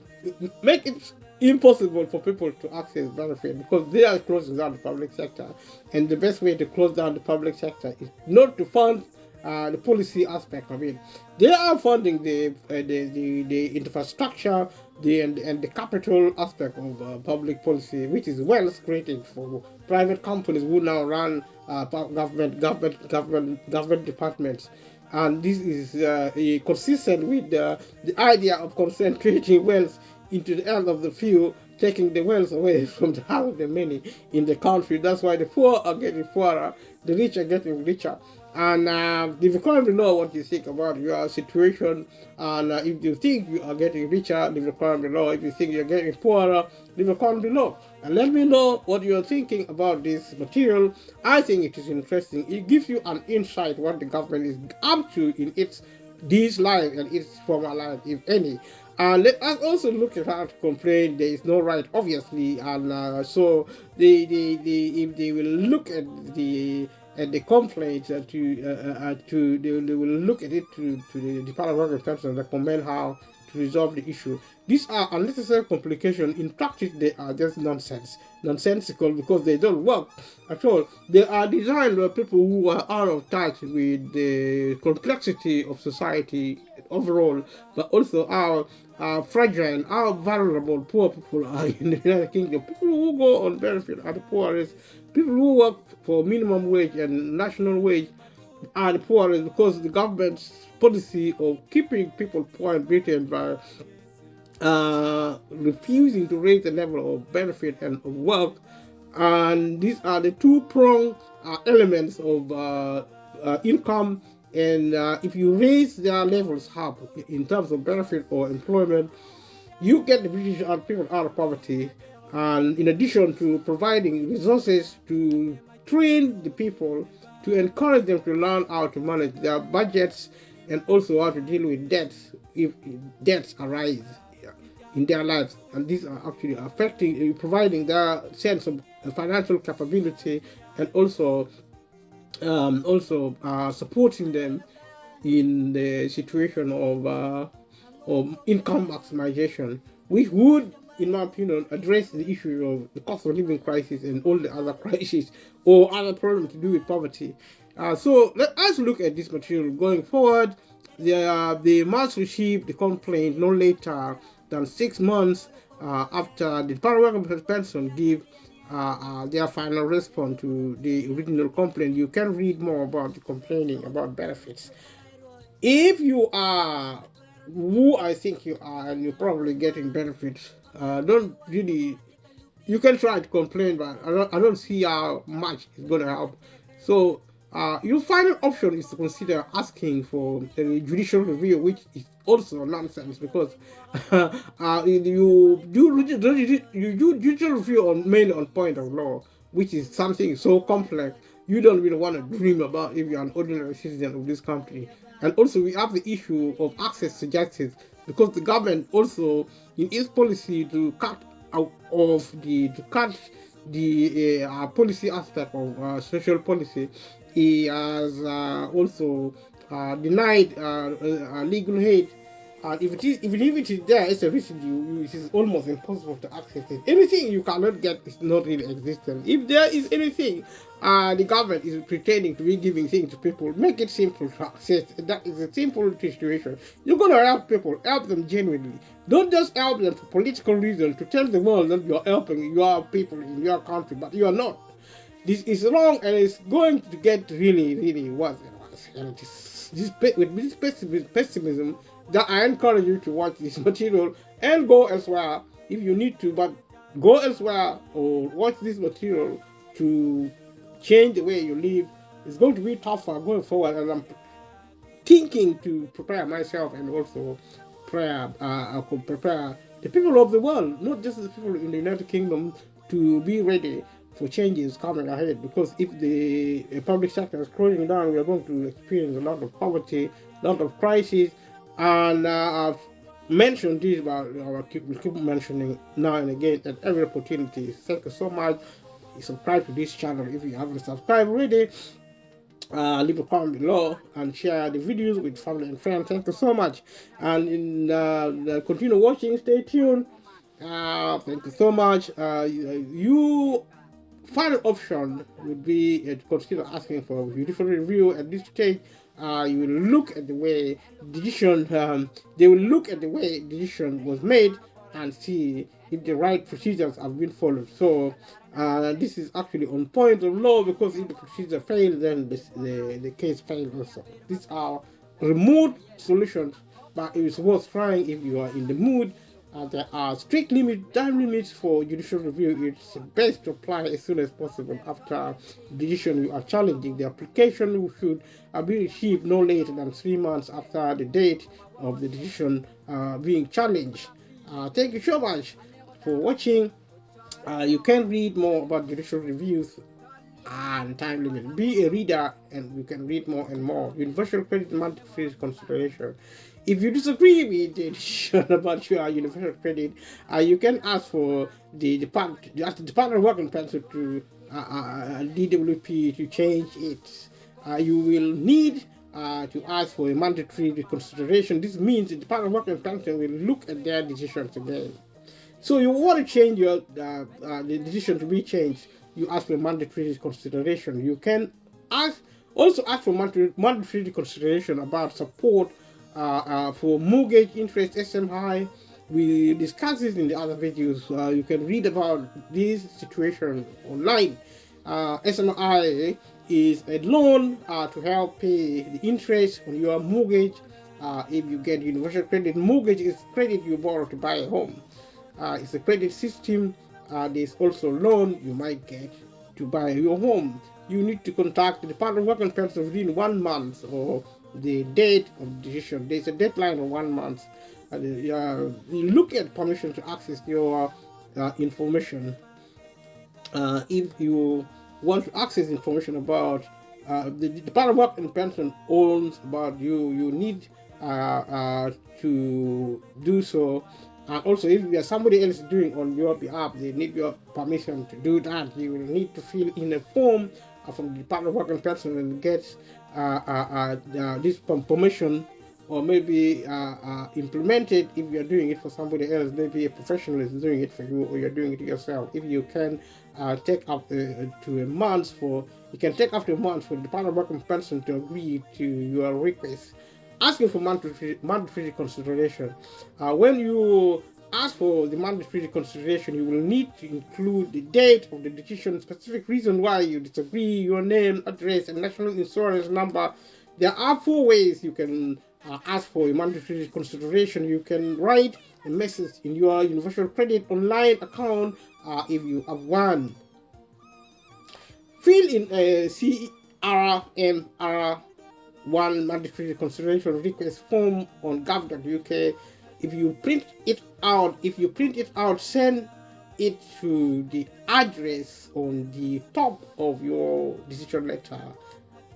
make it impossible for people to access benefit because they are closing down the public sector. And the best way to close down the public sector is not to fund the policy aspect of it. They are funding the infrastructure, and the capital aspect of public policy, which is well created for private companies who now run government departments. And this is consistent with the idea of concentrating wealth into the hands of the few, taking the wealth away from the hands of the many in the country. That's why the poor are getting poorer, the rich are getting richer. And if you currently know what you think about your situation, and if you think you are getting richer, leave a comment below. If you think you're getting poorer, leave a comment below. And let me know what you're thinking about this material. I think it is interesting. It gives you an insight what the government is up to in this life and its former life, if any. Let us also look at how to complain. There is no right, obviously, and so if they will look at the complaint they will look at it to the Department of Work and Pension and recommend how to resolve the issue. These are unnecessary complications. In practice, they are just nonsensical because they don't work at all. They are designed by people who are out of touch with the complexity of society overall, but also how fragile, how vulnerable poor people are in the United Kingdom. People who go on benefit are the poorest. People who work for minimum wage and national wage are the poorest because the government's policy of keeping people poor in Britain by refusing to raise the level of benefit and of work. And these are the two-pronged elements of income. And if you raise their levels up in terms of benefit or employment, you get the British people out of poverty. And in addition to providing resources to train the people, to encourage them to learn how to manage their budgets, and also how to deal with debts if debts arise in their lives, and these are actually affecting, providing their sense of financial capability, and also supporting them in the situation of income maximization, which would, in my opinion, address the issue of the cost of living crisis and all the other crises or other problems to do with poverty. So let us look at this material going forward. They must receive the complaint no later than 6 months after the Department of Pension give their final response to the original complaint. You can read more about the complaining about benefits. If you are who I think you are and you're probably getting benefits, don't really, you can try to complain, but I don't see how much it's going to help. So your final option is to consider asking for a judicial review, which is also nonsense, because you do judicial review on mainly on point of law, which is something so complex you don't really want to dream about if you're an ordinary citizen of this country. And also we have the issue of access to justice, because the government also, in its policy to cut the policy aspect of social policy, he has also denied legal aid. And if it is there, it's a residue. It is almost impossible to access it. Anything you cannot get is not really existent. If there is anything, the government is pretending to be giving things to people. Make it simple to access. That is a simple situation. You're gonna help people. Help them genuinely. Don't just help them for political reasons, to tell the world that you're helping your people in your country, but you are not. This is wrong, and it's going to get really, really worse and worse. And with this pessimism, that I encourage you to watch this material and go elsewhere if you need to, but go elsewhere or watch this material to change the way you live. It's going to be tougher going forward, and I'm thinking to prepare myself and also prepare the people of the world, not just the people in the United Kingdom, to be ready for changes coming ahead. Because if the public sector is closing down, we are going to experience a lot of poverty, a lot of crisis. And I've mentioned this, but I keep mentioning now and again at every opportunity. Thank you so much. Subscribe to this channel if you haven't subscribed already. Leave a comment below and share the videos with family and friends. Thank you so much. And continue watching. Stay tuned. Thank you so much. You final option would be to consider asking for a judicial review at this stage. You will look at the way they will look at the way decision was made and see if the right procedures have been followed. So this is actually on point of law, because if the procedure fails, then the case fails also. These are remote solutions, but it is worth trying if you are in the mood. There are strict time limits for judicial review. It's best to apply as soon as possible after the decision you are challenging. The application should be received no later than 3 months after the date of the decision being challenged. Thank you so much for watching. You can read more about judicial reviews and time limit. Be a reader, and you can read more and more. Universal credit monthly consideration. If you disagree with the decision about your universal credit, you can ask for the Department of Work and Pension to DWP to change it. You will need to ask for a mandatory reconsideration. This means the Department of Work and Pension will look at their decisions again. So you want to change your the decision to be changed, you ask for a mandatory reconsideration. You can also ask for mandatory reconsideration about support for mortgage interest SMI. We discussed this in the other videos. You can read about this situation online. SMI is a loan to help pay the interest on your mortgage. If you get universal credit, mortgage is credit you borrow to buy a home. It's a credit system. There's also loan you might get to buy your home. You need to contact the Department of Work and Pension within 1 month or the date of decision. There's a deadline of 1 month. You look at permission to access your information. If you want to access information about the Department of Work and Pension owns, but you need to do so. And also, if you are somebody else doing on your behalf, they need your permission to do that. You will need to fill in a form from the Department of Work and Pension and get this permission, or maybe implemented if you're doing it for somebody else. Maybe a professional is doing it for you, or you're doing it yourself. If you can take up to a month for, you can take up to a month for the Department of Work and Pension to agree to your request. Asking for mandatory consideration. When you ask for the mandatory consideration, you will need to include the date of the decision, specific reason why you disagree, your name, address, and national insurance number. There are 4 ways you can ask for a mandatory consideration. You can write a message in your Universal Credit online account if you have one. Fill in a CRMR1 mandatory consideration request form on gov.uk. If you print it out, send it to the address on the top of your decision letter.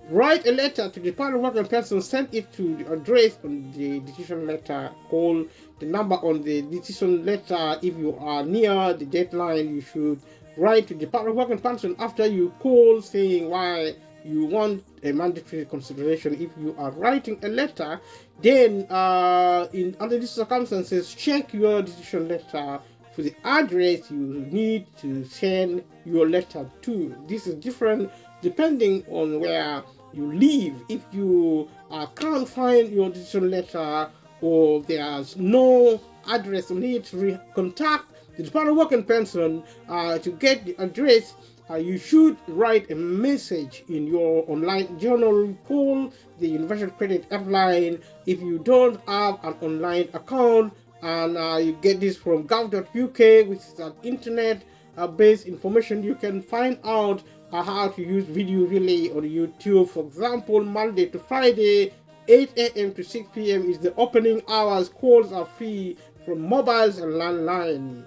Write a letter to the Department of Work and Pension, send it to the address on the decision letter. Call the number on the decision letter. If you are near the deadline, you should write to the Department of Work and Pension after you call, saying why you want a mandatory consideration. If you are writing a letter, then under these circumstances, check your decision letter for the address you need to send your letter to. This is different depending on where you live. If you can't find your decision letter, or there's no address on it, contact the Department of Work and Pension to get the address. You should write a message in your online journal. Call the Universal Credit Helpline if you don't have an online account, and you get this from gov.uk, which is an internet-based information. You can find out how to use video relay on YouTube. For example, Monday to Friday, 8 a.m. to 6 p.m. is the opening hours. Calls are free from mobiles and landline.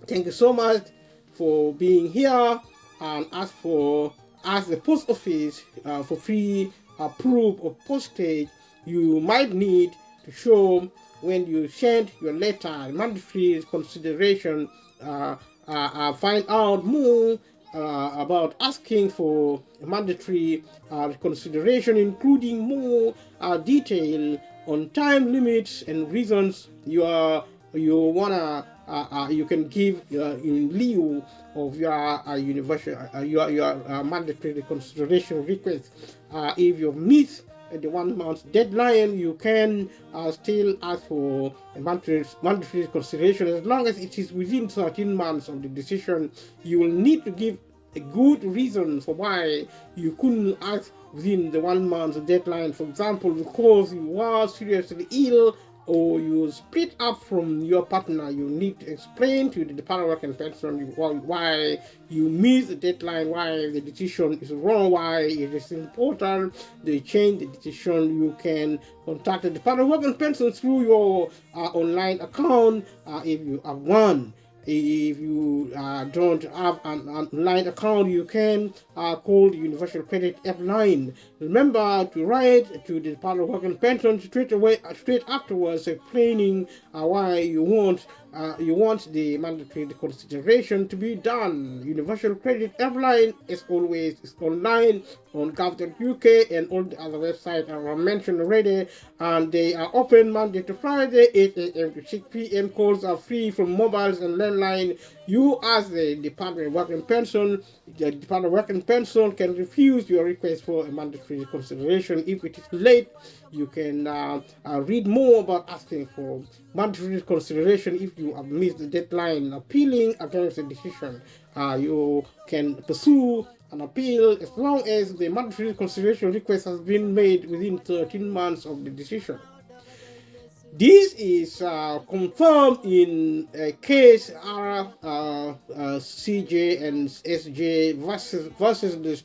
Thank you so much for being here, and ask the post office for free proof of postage you might need to show when you send your letter. Mandatory consideration. Find out more about asking for mandatory consideration, including more detail on time limits and reasons you wanna you can give in lieu of your your mandatory consideration request. If you miss the 1 month deadline, you can still ask for a mandatory consideration. As long as it is within 13 months of the decision, you will need to give a good reason for why you couldn't ask within the 1 month deadline. For example, because you were seriously ill, or you split up from your partner, you need to explain to the Department of Work and Pension why you missed the deadline, why the decision is wrong, why it is important they change the decision. You can contact the Department of Work and Pension through your online account if you have one. If you don't have an online account, you can call the Universal Credit Helpline. Remember to write to the Department of Work and Pension straight afterwards, explaining why you want the mandatory consideration to be done. Universal Credit Helpline, as always, is online on gov.uk and all the other websites I mentioned already, and they are open Monday to Friday, 8 a.m. to 6 p.m. Calls are free from mobiles and landline. You, as the Department of Work and Pension, the Department of Work and Pension can refuse your request for a mandatory consideration. If it is late, you can read more about asking for mandatory consideration. If you have missed the deadline, appealing against the decision, you can pursue an appeal as long as the mandatory consideration request has been made within 13 months of the decision. This is confirmed in a case CJ and SJ versus the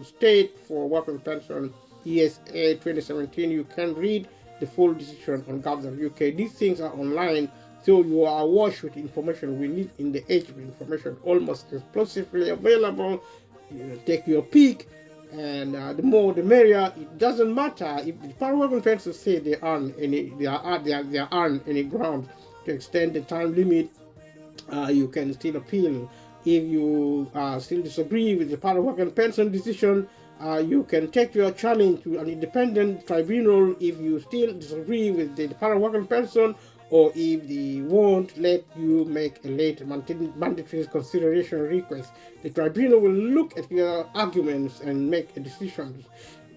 State for Work and Pension, ESA 2017. You can read the full decision on gov.uk. These things are online, so you are awash with information we need in the age of information, almost exclusively available. You take your pick and the more the merrier. It doesn't matter if the Paraguayan pencils say they earn any ground to extend the time limit. You can still appeal. If you still disagree with the Paraguayan pension decision, you can take your challenge to an independent tribunal if you still disagree with the Paraguayan pension, or if they won't let you make a late mandatory consideration request. The tribunal will look at your arguments and make a decision.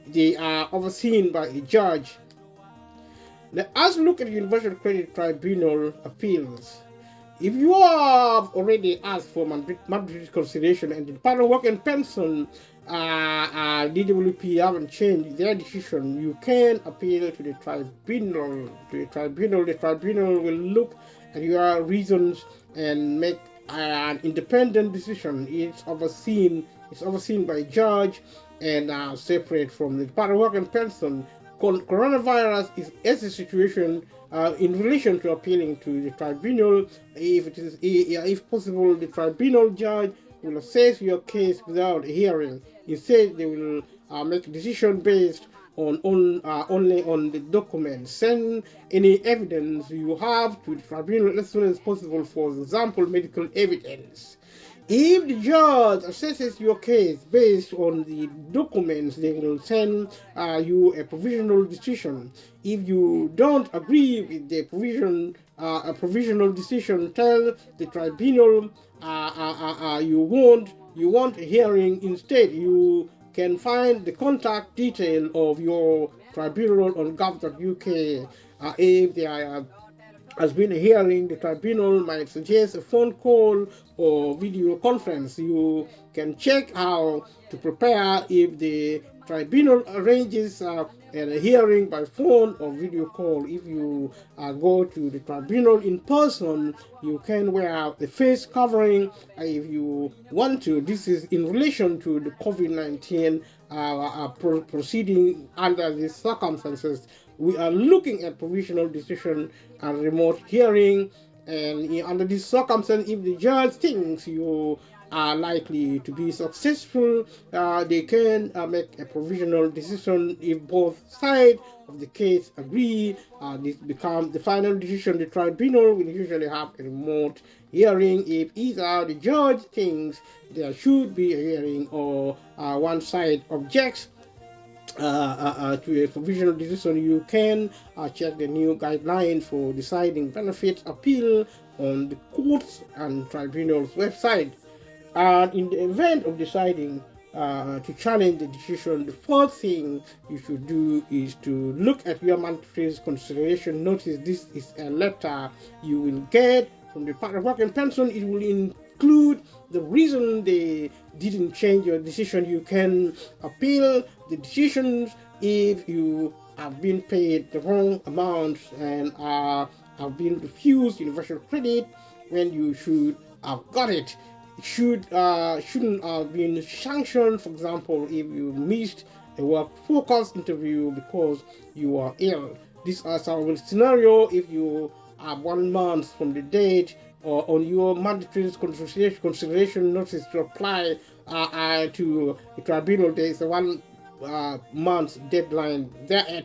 They are overseen by a judge. Let us look at the Universal Credit Tribunal appeals. If you have already asked for mandatory consideration and the Paraguayan pension DWP haven't changed their decision, you can appeal to the tribunal. The tribunal will look at your reasons and make an independent decision. It's overseen by a judge and separate from the Paraguayan pension. Coronavirus is a situation in relation to appealing to the tribunal. If possible, the tribunal judge will assess your case without a hearing. Instead, they will make a decision based only on the documents. Send any evidence you have to the tribunal as soon as possible. For example, medical evidence. If the judge assesses your case based on the documents, they will send you a provisional decision. If you don't agree with the a provisional decision, tell the tribunal you want a hearing. Instead, you can find the contact detail of your tribunal on gov.uk. If there has been a hearing, the tribunal might suggest a phone call or video conference. You can check how to prepare if the tribunal arranges a hearing by phone or video call. If you go to the tribunal in person, you can wear the face covering if you want to. This is in relation to the COVID-19 proceeding. Under these circumstances, we are looking at provisional decision and remote hearing, and under this circumstance, if the judge thinks you are likely to be successful, they can make a provisional decision. If both sides of the case agree, this becomes the final decision. The tribunal will usually have a remote hearing. If either the judge thinks there should be a hearing or one side objects to a provisional decision, you can check the new guidelines for deciding benefits appeal on the courts and tribunals website. And in the event of deciding to challenge the decision, the first thing you should do is to look at your mandatory consideration notice. This is a letter you will get from the Paraguayan pension. It will include the reason they didn't change your decision. You can appeal the decisions if you have been paid the wrong amount and have been refused universal credit when you should have got it. It shouldn't have been sanctioned. For example, if you missed a work focus interview because you are ill. This is our scenario. If you are 1 month from the date or on your mandatory consideration notice to apply to the tribunal, there is a 1 month deadline there.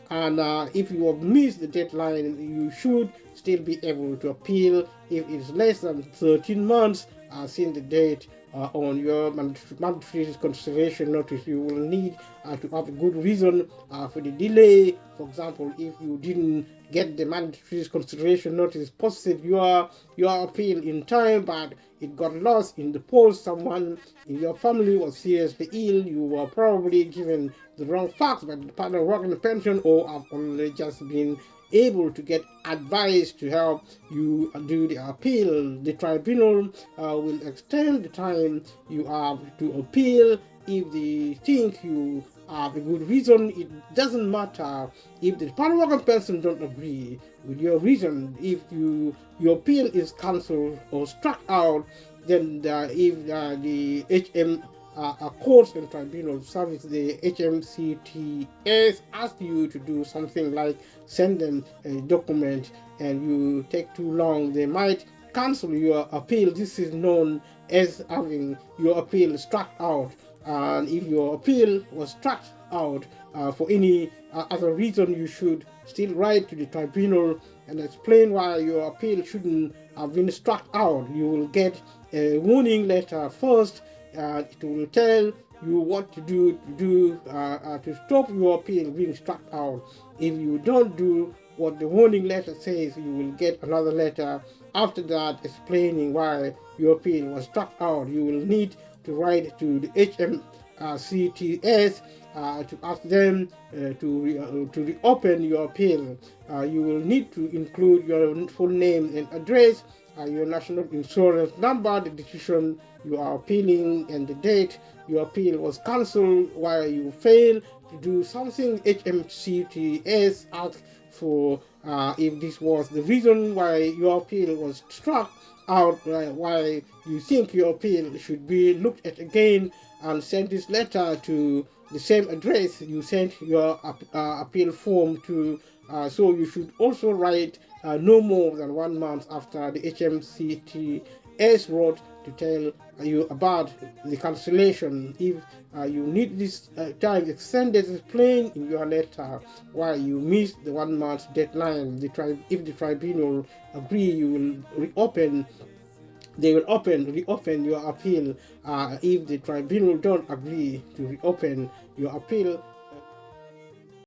And if you have missed the deadline, you should still be able to appeal. If it's less than 13 months since the date on your mandatory consideration notice, you will need to have a good reason for the delay. For example, if you didn't get the mandatory consideration notice posted your appeal in time, but it got lost in the post, someone in your family was seriously ill, you were probably given the wrong facts by the Department of Work and Pension, or have only just been able to get advice to help you do the appeal. The tribunal will extend the time you have to appeal if they think you have a good reason. It doesn't matter if the Department of Work and Pension don't agree with your reason. If your appeal is cancelled or struck out, then if the HM courts and tribunal service, the HMCTS, ask you to do something like send them a document and you take too long, they might cancel your appeal. This is known as having your appeal struck out. and if your appeal was struck out for any other reason, you should still write to the tribunal and explain why your appeal shouldn't have been struck out. You will get a warning letter first. It will tell you what to do to stop your appeal being struck out. If you don't do what the warning letter says, you will get another letter after that explaining why your appeal was struck out. You will need to write to the HMCTS to ask them to reopen your appeal. You will need to include your full name and address, your national insurance number, the decision you are appealing, and the date your appeal was cancelled, why you failed to do something HMCTS asked for, if this was the reason why your appeal was struck out, why you think your appeal should be looked at again, and send this letter to the same address you sent your appeal form to. So you should also write no more than 1 month after the HMCTS wrote to tell you about the cancellation. If you need this time extended, explain in your letter why you missed the 1 month deadline. If the tribunal agree, you will reopen. They will reopen your appeal. If the tribunal don't agree to reopen your appeal,